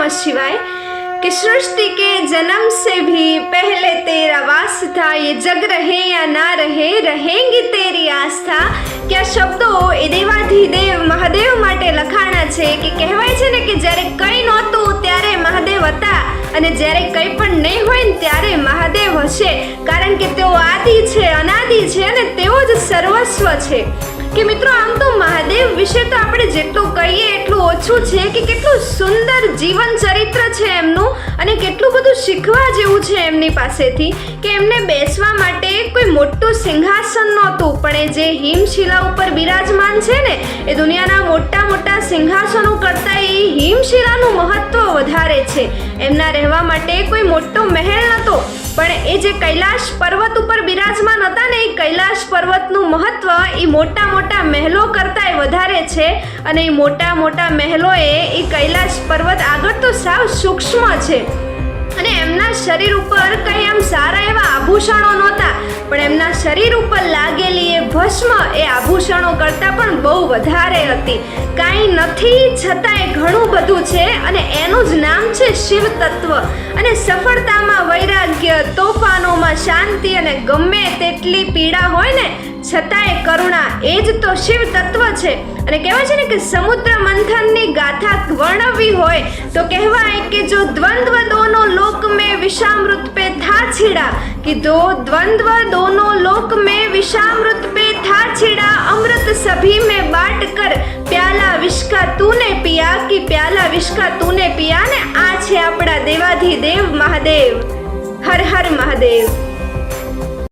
नमः शिवाय। कि सृष्टि के जन्म से भी पहले तेरा वास था, ये जग रहे या ना रहे रहेंगी तेरी आस्था। કે આ શબ્દો એ દેવાધિદેવ મહાદેવ માટે લખાણા છે કે કહેવાય છે ને કે જ્યારે કંઈ નહોતું ત્યારે મહાદેવ હતા અને જ્યારે કંઈ પણ નહીં હોય ને ત્યારે મહાદેવ હશે, કારણ કે તેઓ આદિ છે, અનાદિ છે અને તેઓ જ સર્વસ્વ છે। કે મિત્રો આમ તો મહાદેવ વિશે તો આપણે જેટલું કહીએ એટલું ઓછું છે કે કેટલું સુંદર જીવન ચરિત્ર છે એમનું અને કેટલું બધું શીખવા જેવું છે એમની પાસેથી। કે એમને બેસવા માટે કોઈ મોટું સિંહાસન નહોતું, પણ એ જે હિમશિલા ઉપર બિરાજમાન છે ને એ દુનિયાના મોટા મોટા સિંહાસનો કરતાં એ હિમશિલાનું મહત્વ વધારે છે। એમના રહેવા માટે કોઈ મોટો મહેલ નહોતો, પણ એ જે કૈલાશ પર્વત ઉપર બિરાજમાન હતા ને એ કૈલાશ પર્વતનું મહત્વ એ મોટા મોટા મહેલો કરતાંય વધારે છે અને એ મોટા મોટા મહેલોએ એ કૈલાશ પર્વત આગળ તો સાવ સૂક્ષ્મ છે। અને એમના શરીર ઉપર કંઈ આમ સારા એવા આભૂષણો નહોતા, પણ એમના શરીર ઉપર લાગેલી એ ભસ્મ એ આભૂષણો કરતાં પણ બહુ વધારે હતી। કાંઈ નથી છતાંય ઘણું બધું છે અને એનું જ નામ છે શિવ તત્વ। અને સફળતામાં વૈરાગ્ય, તોફાનોમાં શાંતિ અને ગમે તેટલી પીડા હોય ને છતાંય કરુણા, એ જ તો શિવ તત્વ છે। અને કહેવાય છે ને કે સમુદ્ર મંથનની ગાથા વર્ણવવી હોય તો કહેવાય કે જો દ્વંદ્વ દોનો लोक में विषामृत पे था छिड़ा, कि दो द्वंद्व दोनों लोक में विषामृत पे था छिड़ा, अमृत सभी में बांट कर प्याला विष का तूने पिया, कि प्याला विष का तूने पिया। ने आ छे आपड़ा देवाधिदेव महादेव। हर हर महादेव।